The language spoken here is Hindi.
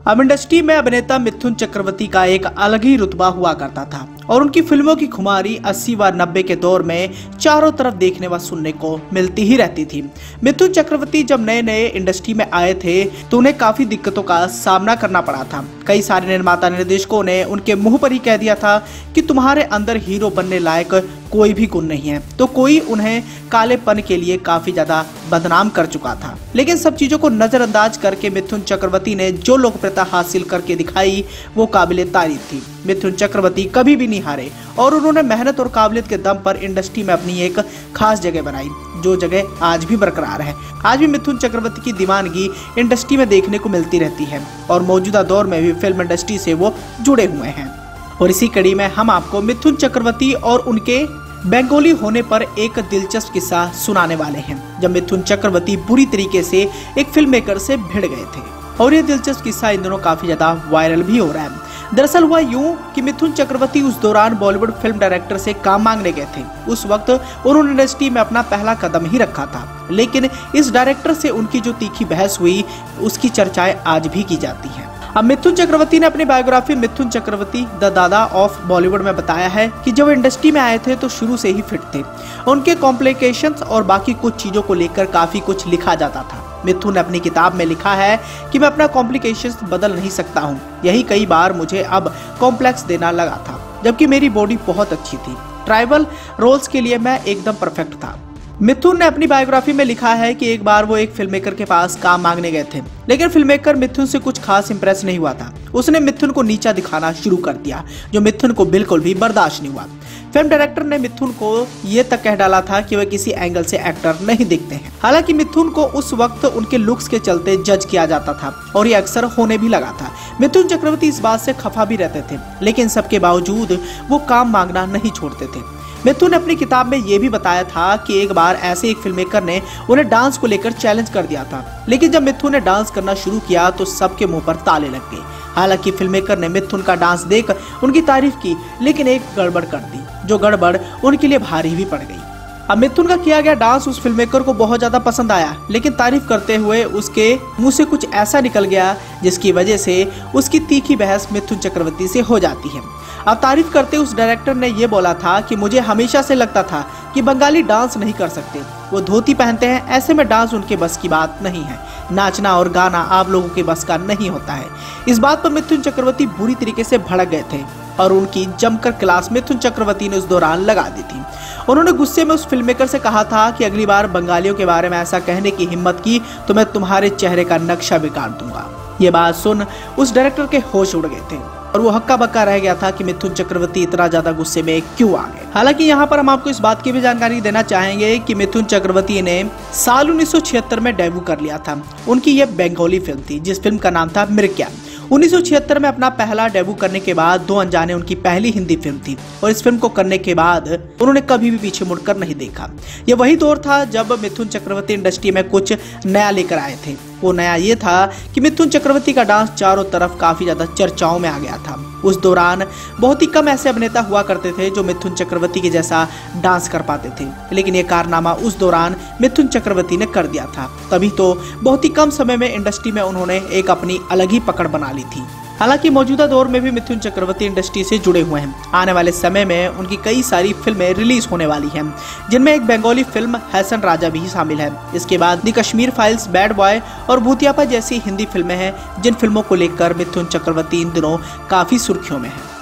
अब इंडस्ट्री में अभिनेता मिथुन चक्रवर्ती का एक अलग ही रुतबा हुआ करता था और उनकी फिल्मों की खुमारी 80 व 90 के दौर में चारों तरफ देखने व सुनने को मिलती ही रहती थी। मिथुन चक्रवर्ती जब नए नए इंडस्ट्री में आए थे तो उन्हें काफी दिक्कतों का सामना करना पड़ा था। कई सारे निर्माता निर्देशकों ने उनके मुंह पर ही कह दिया था कि तुम्हारे अंदर हीरो बनने लायक कोई भी गुण नहीं है, तो कोई उन्हें कालेपन के लिए काफी ज्यादा बदनाम कर चुका था। लेकिन सब चीजों को नजरअंदाज करके मिथुन चक्रवर्ती ने जो लोकप्रियता हासिल करके दिखाई वो काबिले तारीफ थी। मिथुन चक्रवर्ती कभी भी नहीं हारे और उन्होंने मेहनत और काबिलियत के दम पर इंडस्ट्री में अपनी एक खास जगह बनाई, जो जगह आज भी बरकरार है। आज भी मिथुन चक्रवर्ती की दीवानगी इंडस्ट्री में देखने को मिलती रहती है और मौजूदा दौर में भी फिल्म इंडस्ट्री से वो जुड़े हुए हैं। और इसी कड़ी में हम आपको मिथुन चक्रवर्ती और उनके बंगाली होने पर एक दिलचस्प किस्सा सुनाने वाले हैं, जब मिथुन चक्रवर्ती बुरी तरीके से एक फिल्म मेकर से भिड़ गए थे। और ये दिलचस्प किस्सा इन दिनों काफी ज्यादा वायरल भी हो रहा है। दरअसल हुआ यूं कि मिथुन चक्रवर्ती उस दौरान बॉलीवुड फिल्म डायरेक्टर से काम मांगने गए थे। उस वक्त उन्होंने इंडस्ट्री में अपना पहला कदम ही रखा था, लेकिन इस डायरेक्टर से उनकी जो तीखी बहस हुई उसकी चर्चाएं आज भी की जाती हैं। अब मिथुन चक्रवर्ती ने अपनी बायोग्राफी मिथुन चक्रवर्ती द दादा ऑफ बॉलीवुड में बताया है कि जब इंडस्ट्री में आए थे तो शुरू से ही फिट थे। उनके कॉम्प्लिकेशंस और बाकी कुछ चीजों को लेकर काफी कुछ लिखा जाता था। मिथुन ने अपनी किताब में लिखा है कि मैं अपना कॉम्प्लिकेशंस बदल नहीं सकता हूँ, यही कई बार मुझे अब कॉम्प्लेक्स देना लगा था, जबकि मेरी बॉडी बहुत अच्छी थी। ट्राइबल रोल्स के लिए मैं एकदम परफेक्ट था। मिथुन ने अपनी बायोग्राफी में लिखा है कि एक बार वो एक फिल्ममेकर के पास काम मांगने गए थे, लेकिन फिल्ममेकर मिथुन से कुछ खास इंप्रेस नहीं हुआ था। उसने मिथुन को नीचा दिखाना शुरू कर दिया, जो मिथुन को बिल्कुल भी बर्दाश्त नहीं हुआ। फिल्म डायरेक्टर ने मिथुन को ये तक कह डाला था कि वे किसी एंगल से एक्टर नहीं दिखते हैं। हालांकि मिथुन को उस वक्त उनके लुक्स के चलते जज किया जाता था और ये अक्सर होने भी लगा था। मिथुन चक्रवर्ती इस बात से खफा भी रहते थे, लेकिन सबके बावजूद वो काम मांगना नहीं छोड़ते थे। मिथुन ने अपनी किताब में ये भी बताया था कि एक बार ऐसे एक फिल्ममेकर ने उन्हें डांस को लेकर चैलेंज कर दिया था, लेकिन जब मिथुन ने डांस करना शुरू किया तो सबके मुंह पर ताले लग गए। हालांकि फिल्ममेकर ने मिथुन का डांस देख उनकी तारीफ की, लेकिन एक गड़बड़ कर दी, जो गड़बड़ उनके लिए भारी भी पड़ गई। अब मिथुन का किया गया डांस उस फिल्ममेकर को बहुत ज्यादा पसंद आया, लेकिन तारीफ करते हुए उसके मुंह से कुछ ऐसा निकल गया जिसकी वजह से उसकी तीखी बहस मिथुन चक्रवर्ती से हो जाती है। अब तारीफ करते उस डायरेक्टर ने ये बोला था कि मुझे हमेशा से लगता था कि बंगाली डांस नहीं कर सकते, वो धोती पहनते हैं, ऐसे में डांस उनके बस की बात नहीं है। नाचना और गाना आप लोगों के बस का नहीं होता है। इस बात पर मिथुन चक्रवर्ती बुरी तरीके से भड़क गए थे और उनकी जमकर क्लास मिथुन चक्रवर्ती ने उस दौरान लगा दी थी। उन्होंने गुस्से में उस फिल्ममेकर से कहा था कि अगली बार बंगालियों के बारे में ऐसा कहने की हिम्मत की तो मैं तुम्हारे चेहरे का नक्शा बिगाड़ दूंगा। ये बात सुन उस डायरेक्टर के होश उड़ गए थे और वो हक्का बक्का रह गया था कि मिथुन चक्रवर्ती इतना ज्यादा गुस्से में क्यों आ गए। हालांकि यहाँ पर हम आपको इस बात की भी जानकारी देना चाहेंगे कि मिथुन चक्रवर्ती ने साल 1976 में डेब्यू कर लिया था। उनकी ये बंगाली फिल्म थी जिस फिल्म का नाम था मिर्ग्या। 1976 में अपना पहला डेब्यू करने के बाद दो अनजाने उनकी पहली हिंदी फिल्म थी और इस फिल्म को करने के बाद उन्होंने कभी भी पीछे मुड़कर नहीं देखा। ये वही दौर था जब मिथुन चक्रवर्ती इंडस्ट्री में कुछ नया लेकर आए थे। वो नया ये था कि मिथुन चक्रवर्ती का डांस चारों तरफ काफी ज्यादा चर्चाओं में आ गया था। उस दौरान बहुत ही कम ऐसे अभिनेता हुआ करते थे जो मिथुन चक्रवर्ती के जैसा डांस कर पाते थे, लेकिन ये कारनामा उस दौरान मिथुन चक्रवर्ती ने कर दिया था। तभी तो बहुत ही कम समय में इंडस्ट्री में उन्होंने एक अपनी अलग ही पकड़ बना ली थी। हालांकि मौजूदा दौर में भी मिथुन चक्रवर्ती इंडस्ट्री से जुड़े हुए हैं। आने वाले समय में उनकी कई सारी फिल्में रिलीज होने वाली हैं, जिनमें एक बंगाली फिल्म हैसन राजा भी शामिल है। इसके बाद the Kashmir files, bad boy और भूतियापा जैसी हिंदी फिल्में हैं, जिन फिल्मों को लेकर मिथुन चक्रवर्ती इन दिनों काफी सुर्खियों में है।